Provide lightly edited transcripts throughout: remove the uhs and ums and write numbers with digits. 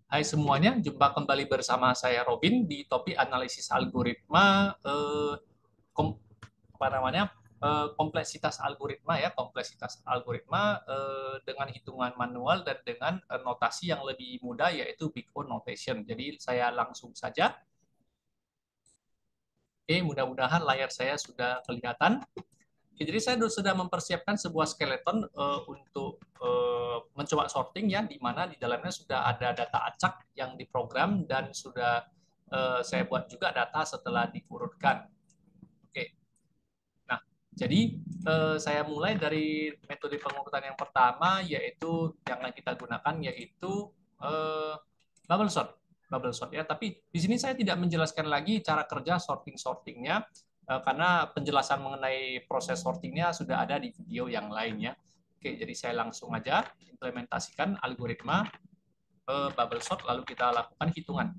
Hai semuanya, jumpa kembali bersama saya Robin di topik analisis algoritma kom, apa namanya kompleksitas algoritma ya, kompleksitas algoritma dengan hitungan manual dan dengan notasi yang lebih mudah yaitu Big O notation. Jadi saya langsung saja. Oke, mudah-mudahan layar saya sudah kelihatan. Oke, jadi saya sudah mempersiapkan sebuah skeleton untuk mencoba sorting ya, di mana di dalamnya sudah ada data acak yang diprogram dan sudah saya buat juga data setelah diurutkan. Oke, nah jadi saya mulai dari metode pengurutan yang pertama yaitu yang kita gunakan yaitu eh, bubble sort. Bubble sort ya, tapi di sini saya tidak menjelaskan lagi cara kerja sortingnya karena penjelasan mengenai proses sortingnya sudah ada di video yang lainnya. Oke, jadi saya langsung aja implementasikan algoritma bubble sort lalu kita lakukan hitungan.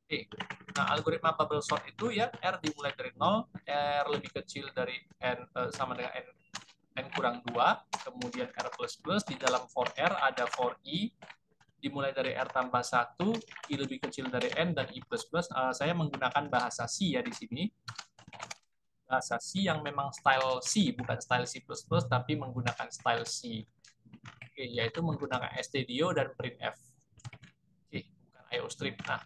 Oke. Nah, algoritma bubble sort itu ya R dimulai dari 0, R lebih kecil dari N sama dengan N kurang 2, kemudian R++, di dalam for R ada for I, dimulai dari R tambah 1, I lebih kecil dari N, dan I++. Saya menggunakan bahasa C ya di sini. Bahasa C yang memang style C, bukan style C++, tapi menggunakan style C. Oke, yaitu menggunakan stdio dan printf. Oke, bukan IOStream. Nah,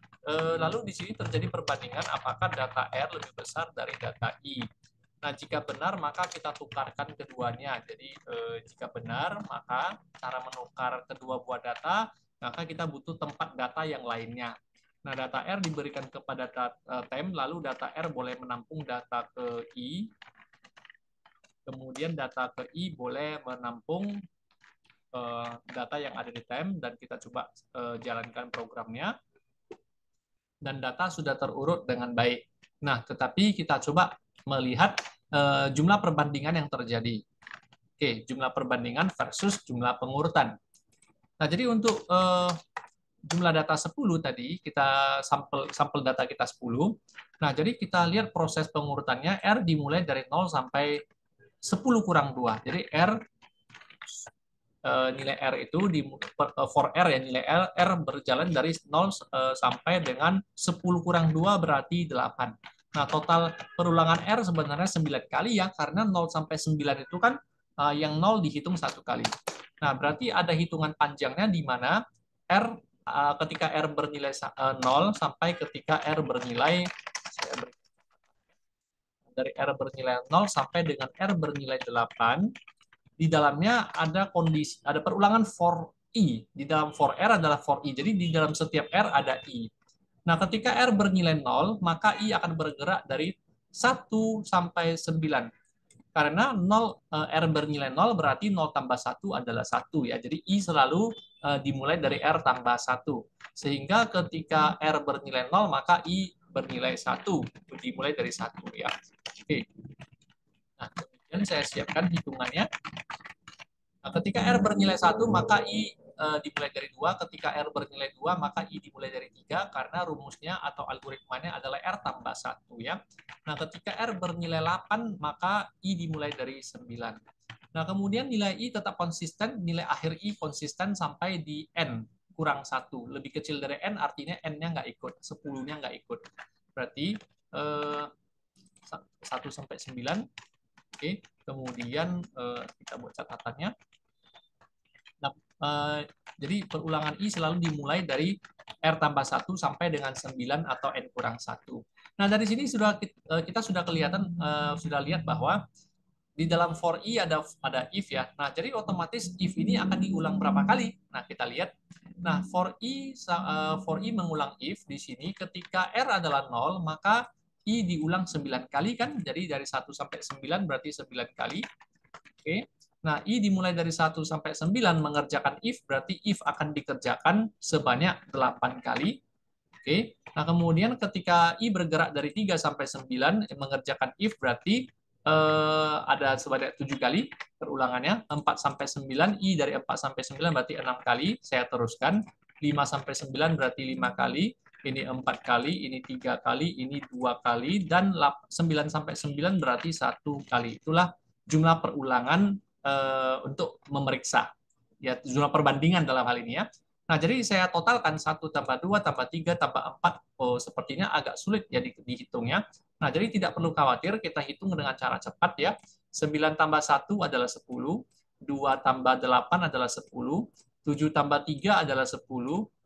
lalu di sini terjadi perbandingan apakah data R lebih besar dari data I. Nah, jika benar, maka kita tukarkan keduanya. Jadi, jika benar, maka cara menukar kedua buah data, maka kita butuh tempat data yang lainnya. Nah, data R diberikan kepada tem, lalu data R boleh menampung data ke I, kemudian data ke I boleh menampung data yang ada di tem, dan kita coba jalankan programnya, dan data sudah terurut dengan baik. Nah, tetapi kita coba melihat jumlah perbandingan yang terjadi. Oke, jumlah perbandingan versus jumlah pengurutan. Nah, jadi untuk jumlah data 10 tadi, kita sampel data kita 10. Nah, jadi kita lihat proses pengurutannya, R dimulai dari 0 sampai 10 kurang 2. Jadi nilai R itu for R ya, nilai R berjalan dari 0 sampai dengan 10 kurang 2 berarti 8. Nah, total perulangan R sebenarnya 9 kali ya, karena 0 sampai 9 itu kan yang 0 dihitung 1 kali. Nah, berarti ada hitungan panjangnya di mana R ketika R bernilai 0 sampai ketika R bernilai dari R bernilai 0 sampai dengan R bernilai 8. Di dalamnya ada kondisi, ada perulangan for I. Di dalam for R adalah for I. Jadi di dalam setiap R ada I. Nah, ketika R bernilai 0, maka I akan bergerak dari 1 sampai 9. Karena 0, R bernilai 0 berarti 0 tambah 1 adalah 1 ya. Jadi I selalu dimulai dari R tambah 1. Sehingga ketika R bernilai 0, maka I bernilai 1. Dimulai dari 1 ya. Oke. Nah, kemudian saya siapkan hitungannya. Nah, ketika R bernilai 1, maka I dimulai dari 2. Ketika R bernilai 2, maka I dimulai dari 3, karena rumusnya atau algoritmanya adalah R tambah 1 ya. Nah, ketika R bernilai 8, maka I dimulai dari 9. Nah, kemudian nilai I tetap konsisten, nilai akhir I konsisten sampai di N kurang 1. Lebih kecil dari N artinya N-nya nggak ikut, 10-nya nggak ikut. Berarti 1 sampai 9. Oke, kemudian kita buat catatannya. Jadi perulangan I selalu dimulai dari R tambah 1 sampai dengan 9 atau N kurang 1. Nah, dari sini kita sudah kelihatan, sudah lihat bahwa di dalam for I ada if ya. Nah, jadi otomatis if ini akan diulang berapa kali? Nah, kita lihat. Nah, for I mengulang if di sini ketika R adalah 0, maka I diulang 9 kali kan? Jadi dari 1 sampai 9 berarti 9 kali. Oke. Nah, I dimulai dari 1 sampai 9 mengerjakan if, berarti if akan dikerjakan sebanyak 8 kali. Oke. Nah, kemudian ketika I bergerak dari 3 sampai 9 mengerjakan if, berarti ada sebanyak 7 kali perulangannya. 4 sampai 9, I dari 4 sampai 9 berarti 6 kali. Saya teruskan. 5 sampai 9 berarti 5 kali. Ini 4 kali, ini 3 kali, ini 2 kali, dan 9 sampai 9 berarti 1 kali. Itulah jumlah perulangan untuk memeriksa ya, jumlah perbandingan dalam hal ini ya. Nah, jadi saya totalkan 1 tambah 2 tambah 3 tambah 4. Oh, sepertinya agak sulit ya dihitungnya. Nah, jadi tidak perlu khawatir, kita hitung dengan cara cepat ya. 9 tambah 1 adalah 10, 2 tambah 8 adalah 10, 7 tambah 3 adalah 10,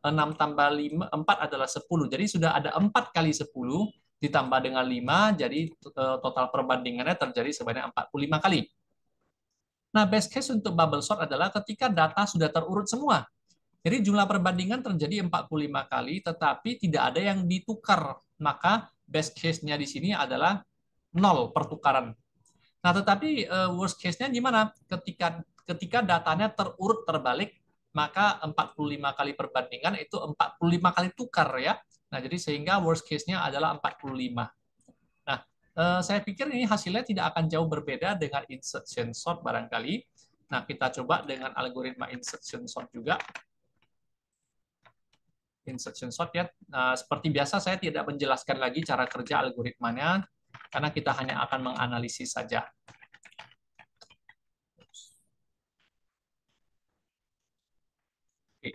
6 tambah 5, 4 adalah 10. Jadi sudah ada 4 kali 10 ditambah dengan 5, jadi total perbandingannya terjadi sebanyak 45 kali. Nah, best case untuk bubble sort adalah ketika data sudah terurut semua. Jadi jumlah perbandingan terjadi 45 kali, tetapi tidak ada yang ditukar. Maka best case-nya di sini adalah 0 pertukaran. Nah, tetapi worst case-nya gimana? Ketika datanya terurut terbalik, maka 45 kali perbandingan itu 45 kali tukar ya. Nah, jadi sehingga worst case-nya adalah 45. Nah, saya pikir ini hasilnya tidak akan jauh berbeda dengan insertion sort barangkali. Nah, kita coba dengan algoritma insertion sort juga. Insertion sort ya. Nah, seperti biasa saya tidak menjelaskan lagi cara kerja algoritmanya karena kita hanya akan menganalisis saja. Oke.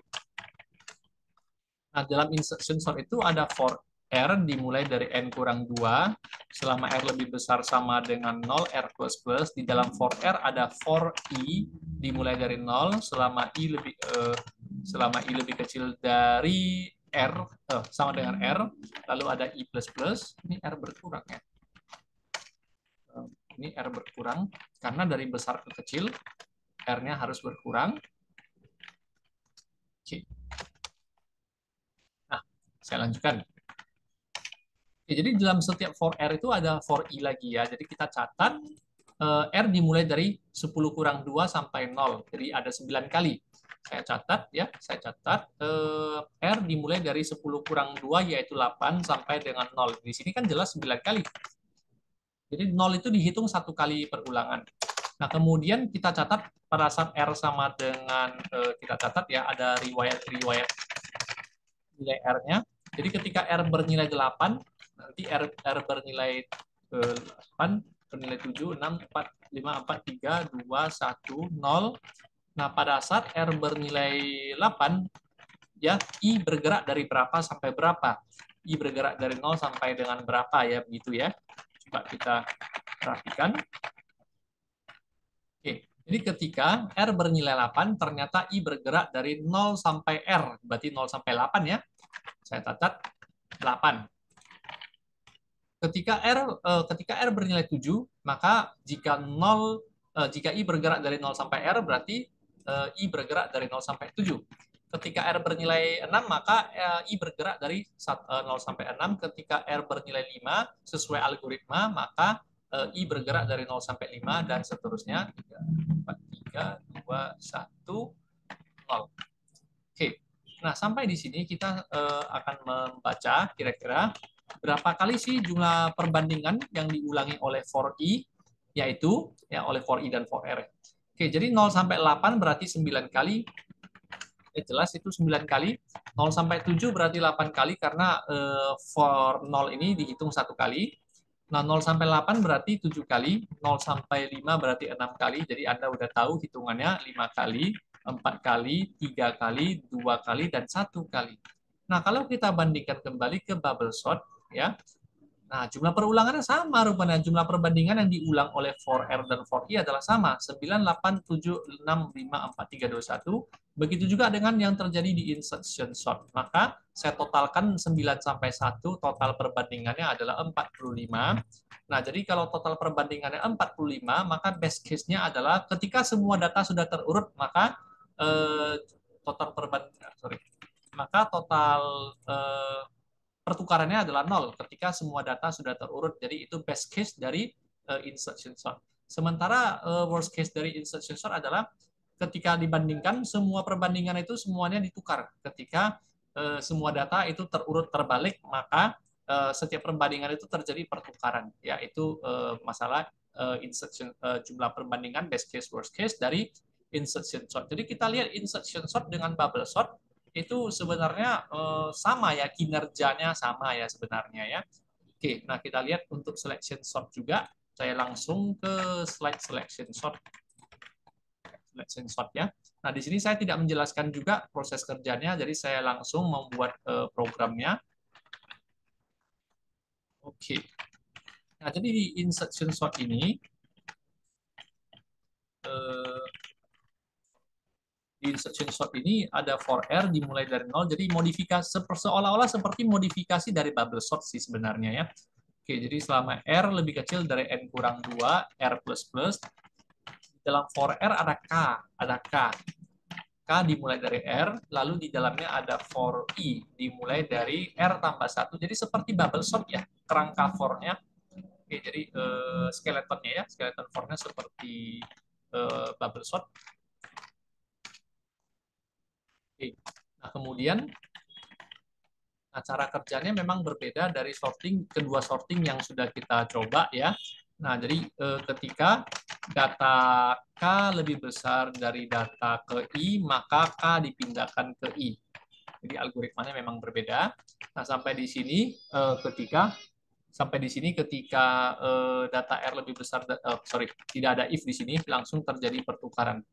Nah, dalam insertion sort itu ada for R dimulai dari N kurang 2, selama R lebih besar sama dengan 0, R plus plus. Di dalam for R ada for I dimulai dari 0, selama I lebih kecil dari R, sama dengan R, lalu ada I plus plus. Ini R berkurang ya. Ini R berkurang, karena dari besar ke kecil, R-nya harus berkurang. Oke. Nah, saya lanjutkan. Oke, jadi dalam setiap for R itu ada for I lagi ya. Jadi kita catat R dimulai dari 10 kurang 2 sampai 0. Jadi ada 9 kali. Saya catat ya, saya catat R dimulai dari 10 kurang 2 yaitu 8 sampai dengan 0. Di sini kan jelas 9 kali. Jadi 0 itu dihitung 1 kali perulangan. Nah, kemudian kita catat pada saat R sama dengan, kita catat ya, ada riwayat nilai R-nya. Jadi ketika R bernilai 8, nanti R bernilai 8, bernilai 7, 6, 4, 5, 4, 3, 2, 1, 0. Nah, pada saat R bernilai 8, ya, I bergerak dari berapa sampai berapa? I bergerak dari 0 sampai dengan berapa ya, begitu ya. Coba kita perhatikan. Oke, jadi ketika R bernilai 8, ternyata I bergerak dari 0 sampai R, berarti 0 sampai 8 ya. Saya catat 8. Ketika R bernilai 7, maka jika I bergerak dari 0 sampai R, berarti I bergerak dari 0 sampai 7. Ketika R bernilai 6, maka I bergerak dari 0 sampai 6. Ketika R bernilai 5, sesuai algoritma, maka I bergerak dari 0 sampai 5, dan seterusnya. 3, 4, 3, 2, 1, 0. Oke, nah sampai di sini kita akan membaca kira-kira berapa kali sih jumlah perbandingan yang diulangi oleh for I, yaitu ya oleh for I dan for R. Oke, jadi 0 sampai 8 berarti 9 kali. Jelas itu 9 kali. 0 sampai 7 berarti 8 kali karena for 0 ini dihitung 1 kali. Nah, 0 sampai 8 berarti 7 kali, 0 sampai 5 berarti 6 kali. Jadi Anda udah tahu hitungannya 5 kali, 4 kali, 3 kali, 2 kali, dan 1 kali. Nah, kalau kita bandingkan kembali ke bubble sort, ya, nah, jumlah perulangannya sama rupanya. Jumlah perbandingan yang diulang oleh for R dan for I adalah sama. 9, 8, 7, 6, 5, 4, 3, 2, 1. Begitu juga dengan yang terjadi di insertion sort. Maka saya totalkan 9 sampai 1, total perbandingannya adalah 45. Nah, jadi kalau total perbandingannya 45, maka best case-nya adalah ketika semua data sudah terurut, maka total perbandingan, maka total pertukarannya adalah 0 ketika semua data sudah terurut. Jadi itu best case dari insertion sort. Sementara worst case dari insertion sort adalah ketika dibandingkan semua perbandingan itu semuanya ditukar. Ketika semua data itu terurut terbalik, maka setiap perbandingan itu terjadi pertukaran. Ya, itu masalah insertion jumlah perbandingan best case worst case dari insertion sort. Jadi kita lihat insertion sort dengan bubble sort itu sebenarnya sama ya, kinerjanya sama ya sebenarnya ya. Oke, nah kita lihat untuk selection sort juga. Saya langsung ke slide selection sort. Selection sort ya. Nah, di sini saya tidak menjelaskan juga proses kerjanya, jadi saya langsung membuat programnya. Oke. Nah, jadi di insertion sort ini, eh, di insertion sort ini ada for R dimulai dari 0, jadi modifikasi seolah-olah seperti modifikasi dari bubble sort sih sebenarnya ya. Oke, jadi selama R lebih kecil dari N kurang 2, R++, dalam for R ada K. K dimulai dari R, lalu di dalamnya ada for I, dimulai dari R tambah 1. Jadi seperti bubble sort ya, kerangka for-nya. Oke, jadi skeletonnya ya, skeleton for-nya seperti bubble sort. Oke. Nah, kemudian cara kerjanya memang berbeda dari kedua sorting yang sudah kita coba ya. Nah, jadi ketika data K lebih besar dari data ke I, maka K dipindahkan ke I. Jadi algoritmanya memang berbeda. Nah, sampai di sini ketika data R lebih besar, tidak ada if di sini, langsung terjadi pertukaran.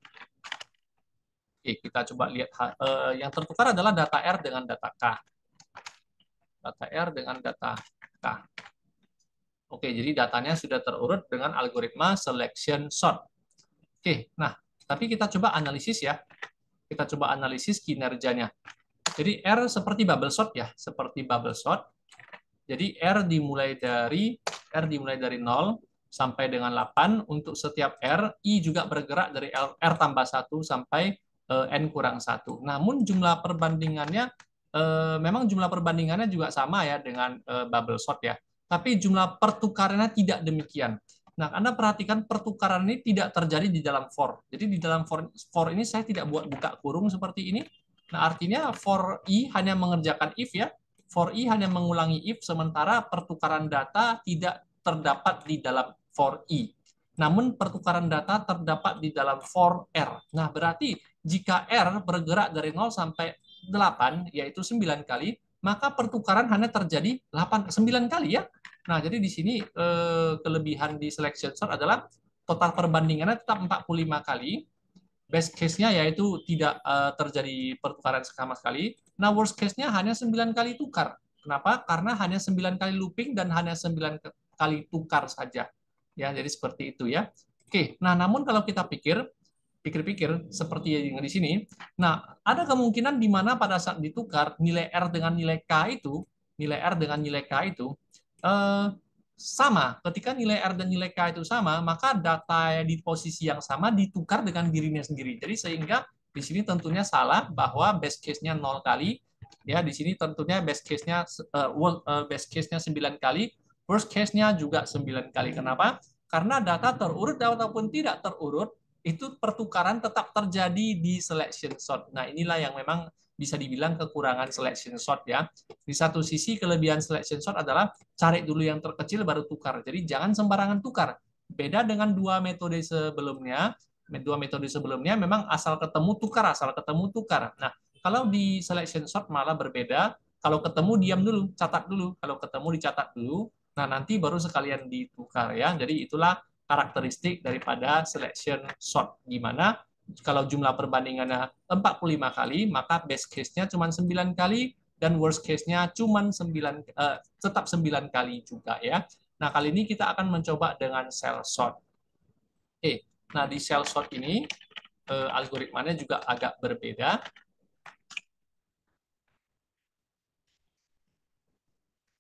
Oke, kita coba lihat yang tertukar adalah data R dengan data K. Data R dengan data K. Oke, jadi datanya sudah terurut dengan algoritma selection sort. Oke, nah, tapi kita coba analisis ya. Kita coba analisis kinerjanya. Jadi R seperti bubble sort ya, seperti bubble sort. Jadi R dimulai dari 0 sampai dengan 8 untuk setiap R, I juga bergerak dari R tambah 1 sampai N kurang 1. Namun jumlah perbandingannya memang jumlah perbandingannya juga sama ya dengan bubble sort ya. Tapi jumlah pertukarannya tidak demikian. Nah, Anda perhatikan pertukaran ini tidak terjadi di dalam for. Jadi di dalam for ini saya tidak buat buka kurung seperti ini. Nah, artinya for I hanya mengerjakan if ya. For I hanya mengulangi if, sementara pertukaran data tidak terdapat di dalam for I. Namun pertukaran data terdapat di dalam for R. Nah, berarti jika R bergerak dari 0 sampai 8, yaitu 9 kali, maka pertukaran hanya terjadi 9 kali ya. Nah, jadi di sini kelebihan di selection sort adalah total perbandingannya tetap 45 kali. Best case-nya yaitu tidak terjadi pertukaran sama sekali. Nah, worst case-nya hanya 9 kali tukar. Kenapa? Karena hanya 9 kali looping dan hanya 9 kali tukar saja. Ya, jadi seperti itu ya. Oke, nah namun kalau kita pikir-pikir seperti yang di sini. Nah, ada kemungkinan di mana pada saat ditukar nilai R dengan nilai K itu, eh, sama. Ketika nilai R dan nilai K itu sama, maka data di posisi yang sama ditukar dengan dirinya sendiri. Jadi sehingga di sini tentunya salah bahwa best case-nya 0 kali. Ya, di sini tentunya best case-nya 9 kali, worst case-nya juga 9 kali. Kenapa? Karena data terurut ataupun tidak terurut itu pertukaran tetap terjadi di selection sort. Nah, inilah yang memang bisa dibilang kekurangan selection sort ya. Di satu sisi kelebihan selection sort adalah cari dulu yang terkecil baru tukar. Jadi jangan sembarangan tukar. Beda dengan dua metode sebelumnya. Dua metode sebelumnya memang asal ketemu tukar. Nah, kalau di selection sort malah berbeda. Kalau ketemu diam dulu, catat dulu. Kalau ketemu dicatat dulu. Nah, nanti baru sekalian ditukar ya. Jadi itulah karakteristik daripada selection sort, di mana kalau jumlah perbandingannya 45 kali, maka best case-nya cuma 9 kali, dan worst case-nya cuma tetap 9 kali juga ya. Nah, kali ini kita akan mencoba dengan cell sort. Oke, nah di cell sort ini algoritmanya juga agak berbeda.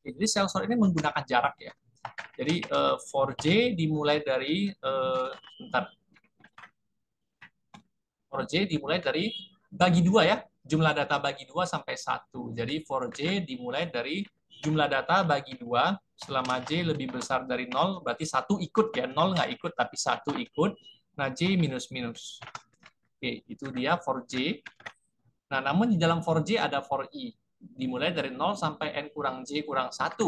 Jadi cell sort ini menggunakan jarak ya. Jadi for J dimulai dari for J dimulai dari bagi 2 ya. Jumlah data bagi 2 sampai 1. Jadi for J dimulai dari jumlah data bagi 2, selama J lebih besar dari 0, berarti 1 ikut ya. 0 nggak ikut, tapi 1 ikut. Nah, J minus-minus. Oke, itu dia for J. Nah, namun di dalam for J ada for I. Dimulai dari 0 sampai N kurang J kurang 1.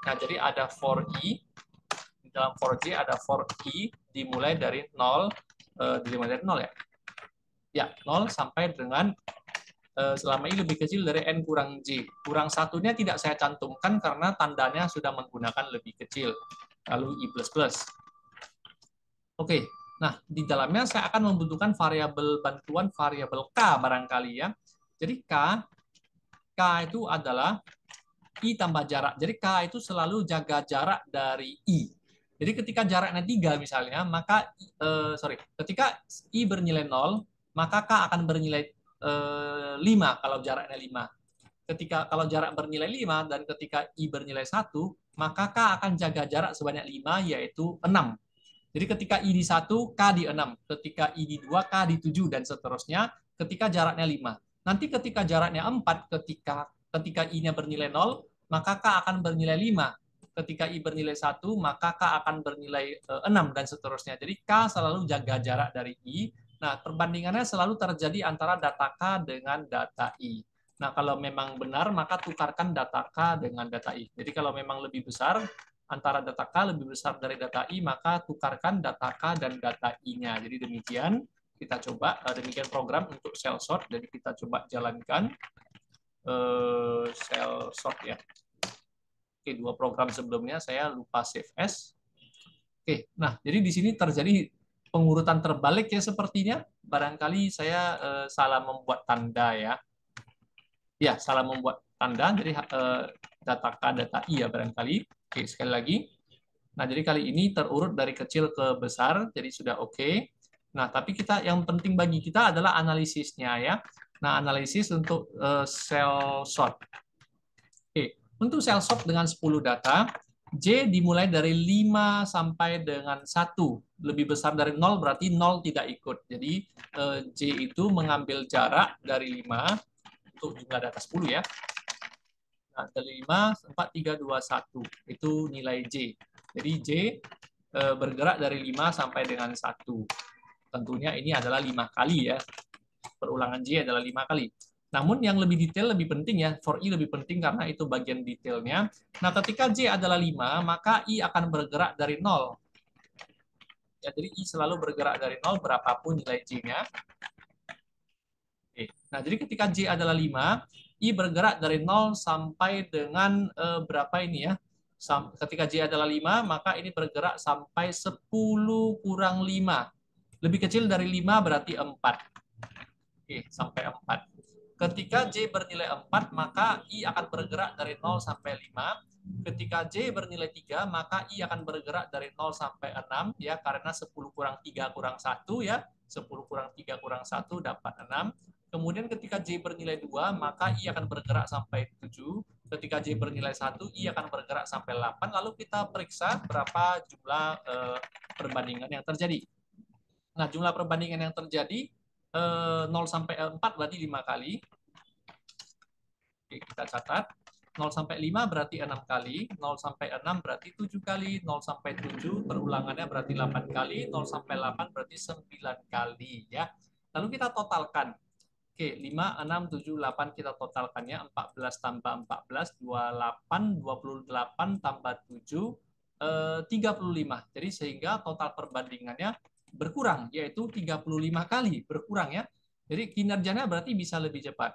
Nah, jadi ada for I. Di dalam for J ada for I dimulai dari 0. Dimulai dari 0 ya. Ya, 0 sampai dengan selama ini lebih kecil dari N kurang J. Kurang satunya tidak saya cantumkan karena tandanya sudah menggunakan lebih kecil. Lalu I++. Oke, Nah, di dalamnya saya akan membutuhkan variabel bantuan variabel K barangkali ya. Jadi K itu adalah I tambah jarak. Jadi K itu selalu jaga jarak dari I. Jadi ketika jaraknya 3 misalnya, maka ketika I bernilai 0, maka K akan bernilai 5 kalau jaraknya 5. Kalau jarak bernilai 5 dan ketika I bernilai 1, maka K akan jaga jarak sebanyak 5 yaitu 6. Jadi ketika I di 1, K di 6. Ketika I di 2, K di 7 dan seterusnya ketika jaraknya 5. Nanti ketika jaraknya 4, ketika I-nya bernilai 0, maka K akan bernilai 5. Ketika I bernilai 1, maka K akan bernilai 6 dan seterusnya. Jadi K selalu jaga jarak dari I. Nah, perbandingannya selalu terjadi antara data K dengan data I. Nah, kalau memang benar, maka tukarkan data K dengan data I. Jadi kalau memang lebih besar, antara data K lebih besar dari data I, maka tukarkan data K dan data I-nya. Jadi demikian, kita coba, demikian program untuk cell sort. Jadi kita coba jalankan cell sort ya. Oke, 2 program sebelumnya saya lupa save as. Oke, nah jadi di sini terjadi pengurutan terbalik ya sepertinya. Barangkali saya salah membuat tanda ya. Ya, salah membuat tanda. Jadi data K, data I ya barangkali. Oke, sekali lagi. Nah, jadi kali ini terurut dari kecil ke besar, jadi sudah oke. Nah, tapi yang penting bagi kita adalah analisisnya ya. Nah, analisis untuk cell sort. Oke, untuk cell sort dengan 10 data, J dimulai dari 5 sampai dengan 1. Lebih besar dari 0 berarti 0 tidak ikut. Jadi J itu mengambil jarak dari 5 untuk jumlah data 10 ya. Nah, dari 5, 4, 3, 2, 1. Itu nilai J. Jadi J bergerak dari 5 sampai dengan 1. Tentunya ini adalah 5 kali ya. Perulangan J adalah 5 kali. Namun yang lebih detail, lebih penting ya, for I lebih penting karena itu bagian detailnya. Nah, ketika J adalah 5, maka I akan bergerak dari 0. Ya, jadi I selalu bergerak dari 0 berapapun nilai J-nya. Oke. Nah, jadi ketika J adalah 5, I bergerak dari 0 sampai dengan berapa ini ya? Ketika J adalah 5, maka ini bergerak sampai 10 kurang 5. Lebih kecil dari 5 berarti 4. Oke, sampai 4. Ketika J bernilai 4, maka I akan bergerak dari 0 sampai 5. Ketika J bernilai 3, maka I akan bergerak dari 0 sampai 6, ya, karena 10 kurang 3 kurang 1, ya. 10 kurang 3 kurang 1 dapat 6. Kemudian ketika J bernilai 2, maka I akan bergerak sampai 7. Ketika J bernilai 1, I akan bergerak sampai 8. Lalu kita periksa berapa jumlah perbandingan yang terjadi. Nah, jumlah perbandingan yang terjadi 0 sampai 4 berarti 5 kali. Oke, kita catat. 0 sampai 5 berarti 6 kali, 0 sampai 6 berarti 7 kali, 0 sampai 7 perulangannya berarti 8 kali, 0 sampai 8 berarti 9 kali ya. Lalu kita totalkan. Oke, 5, 6, 7, 8 kita totalkannya. 14 tambah 14, 28, 28 tambah 7, 35. Jadi sehingga total perbandingannya berkurang, yaitu 35 kali berkurang ya. Jadi kinerjanya berarti bisa lebih cepat.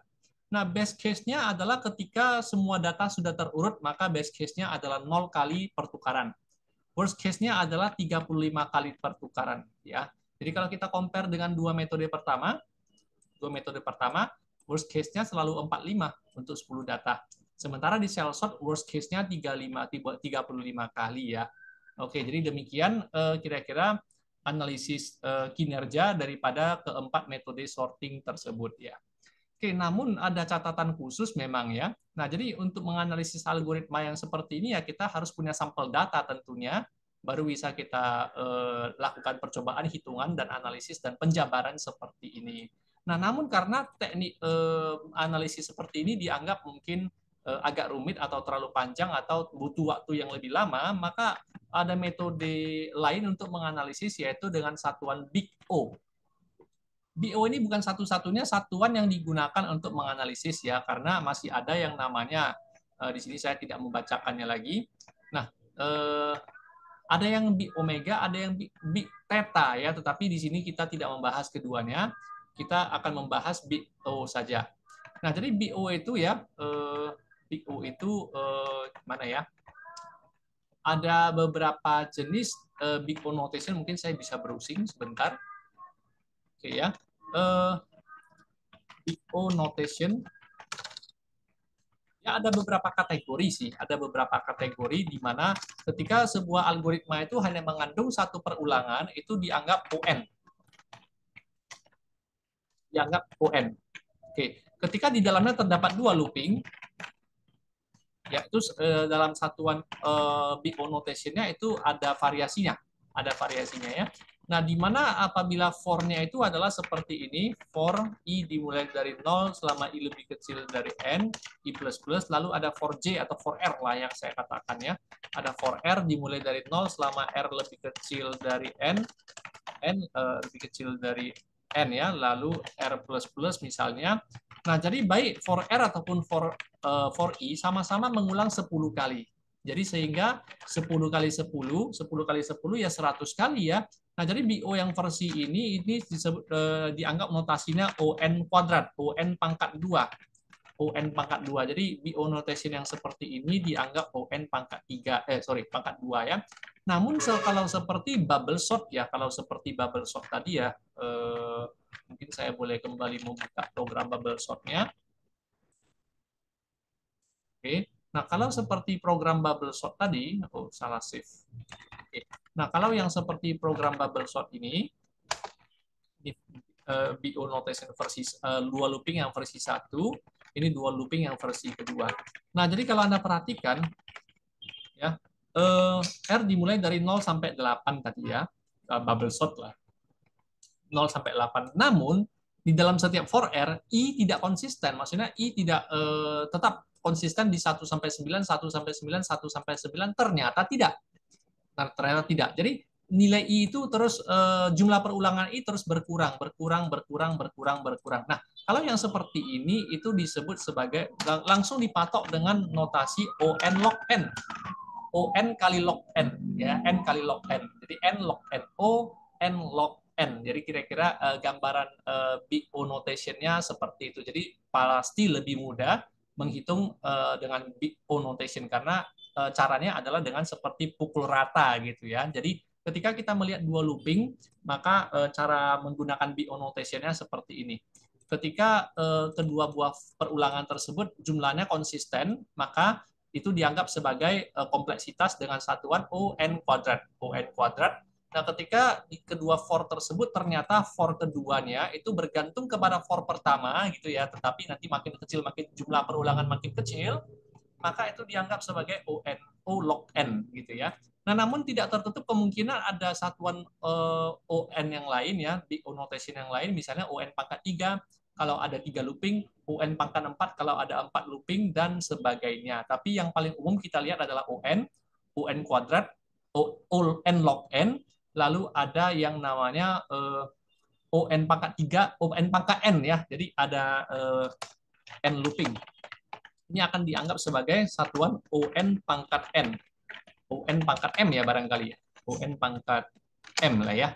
Nah, best case-nya adalah ketika semua data sudah terurut, maka best case-nya adalah 0 kali pertukaran. Worst case-nya adalah 35 kali pertukaran ya. Jadi kalau kita compare dengan dua metode pertama, worst case-nya selalu 45 untuk 10 data. Sementara di cell sort worst case-nya 35 kali ya. Oke, jadi demikian kira-kira analisis kinerja daripada keempat metode sorting tersebut ya. Oke, namun ada catatan khusus memang ya. Nah, jadi untuk menganalisis algoritma yang seperti ini ya kita harus punya sampel data tentunya, baru bisa kita lakukan percobaan, hitungan, dan analisis dan penjabaran seperti ini. Nah, namun karena teknik analisis seperti ini dianggap mungkin agak rumit atau terlalu panjang atau butuh waktu yang lebih lama, maka ada metode lain untuk menganalisis yaitu dengan satuan Big O. BO ini bukan satu-satunya satuan yang digunakan untuk menganalisis ya, karena masih ada yang namanya di sini saya tidak membacakannya lagi. Nah, ada yang big omega, ada yang big theta ya, tetapi di sini kita tidak membahas keduanya. Kita akan membahas big O saja. Nah, jadi big O itu ya, big O itu mana ya? ada beberapa jenis big O notation, mungkin saya bisa browsing sebentar. Oke ya. Big O notation. Ya, ada beberapa kategori sih. Ada beberapa kategori di mana ketika sebuah algoritma itu hanya mengandung satu perulangan, itu dianggap ON. Dianggap ON. Oke. Ketika di dalamnya terdapat dua looping, ya itu dalam satuan big O notation-nya itu ada variasinya. Ada variasinya ya. Nah, di mana apabila for-nya itu adalah seperti ini, for i dimulai dari 0 selama i lebih kecil dari n, i++, lalu ada for j atau for r lah yang saya katakan ya. Ada for r dimulai dari 0 selama r lebih kecil dari n lebih kecil dari n ya, lalu r++ misalnya. Nah, jadi baik for r ataupun for i sama-sama mengulang 10 kali. Jadi sehingga 10 kali 10, 10 kali 10 ya 100 kali ya. Nah, jadi BO yang versi ini disebut, dianggap notasinya ON kuadrat, ON pangkat 2. ON pangkat 2. Jadi BO notation yang seperti ini dianggap ON pangkat 3, pangkat 2 ya. Namun kalau seperti bubble sort ya, kalau seperti bubble sort tadi ya, mungkin saya boleh kembali membuka program bubble sort-nya. Oke. Nah, kalau seperti program bubble sort tadi, salah save. Oke. Nah, kalau yang seperti program bubble sort ini, BO notation versi dua looping yang versi 1, ini dua looping yang versi kedua. Nah, jadi kalau Anda perhatikan, ya, R dimulai dari 0 sampai 8 tadi ya, bubble sort lah. 0 sampai 8. Namun, di dalam setiap for R, I tidak konsisten. Maksudnya I tidak tetap konsisten di 1 sampai 9, 1 sampai 9, 1 sampai 9. Ternyata tidak. Ternyata tidak. Jadi nilai I itu terus jumlah perulangan I terus berkurang. Nah, kalau yang seperti ini itu disebut sebagai langsung dipatok dengan notasi ON log N. ON kali log N ya, N kali log N. Jadi N log N, ON log N. Jadi kira-kira gambaran big O notation-nya seperti itu. Jadi pasti lebih mudah menghitung dengan big O notation karena caranya adalah dengan seperti pukul rata gitu ya. Jadi ketika kita melihat dua looping, maka cara menggunakan big O notation-nya seperti ini. Ketika kedua buah perulangan tersebut jumlahnya konsisten, maka itu dianggap sebagai kompleksitas dengan satuan ON kuadrat. ON kuadrat. Nah, ketika di kedua for tersebut ternyata for keduanya itu bergantung kepada for pertama gitu ya, tetapi nanti makin kecil, makin jumlah perulangan makin kecil, maka itu dianggap sebagai ON, O log N gitu ya. Nah, namun tidak tertutup kemungkinan ada satuan ON yang lain ya, big O notation yang lain, misalnya ON pangkat 3, kalau ada 3 looping, ON pangkat 4 kalau ada 4 looping, dan sebagainya. Tapi yang paling umum kita lihat adalah ON, ON kuadrat, ON log N, lalu ada yang namanya ON pangkat 3, ON pangkat N ya. Jadi ada N looping. Ini akan dianggap sebagai satuan ON pangkat N. ON pangkat M ya barangkali ya. ON pangkat M lah ya.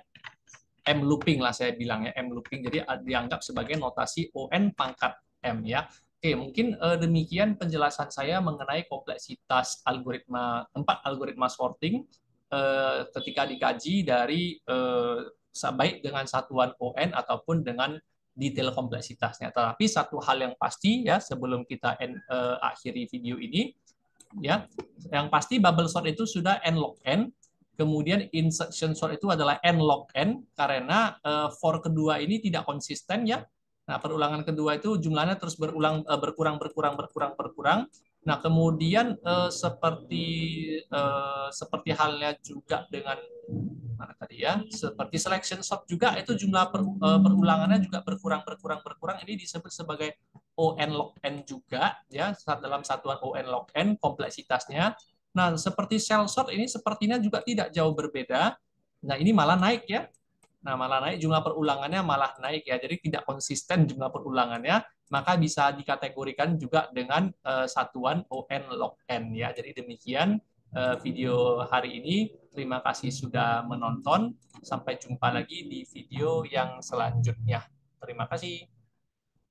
M looping lah saya bilang ya, M looping. Jadi dianggap sebagai notasi ON pangkat M ya. Oke, mungkin demikian penjelasan saya mengenai kompleksitas algoritma 4 algoritma sorting ketika dikaji dari baik dengan satuan ON ataupun dengan detail kompleksitasnya. Tetapi satu hal yang pasti ya sebelum kita akhiri video ini ya, yang pasti bubble sort itu sudah n log n. Kemudian insertion sort itu adalah n log n karena for kedua ini tidak konsisten ya. Nah, perulangan kedua itu jumlahnya terus berkurang. Nah, kemudian seperti halnya juga dengan mana tadi ya, seperti selection sort juga itu jumlah perulangannya juga berkurang. Ini disebut sebagai ON log n juga ya, dalam satuan ON log n kompleksitasnya. Nah, seperti cell sort ini sepertinya juga tidak jauh berbeda. Nah, ini malah naik ya. Nah, malah naik jumlah perulangannya malah naik ya. Jadi tidak konsisten jumlah perulangannya, maka bisa dikategorikan juga dengan satuan ON log n ya. Jadi demikian video hari ini. Terima kasih sudah menonton. Sampai jumpa lagi di video yang selanjutnya. Terima kasih.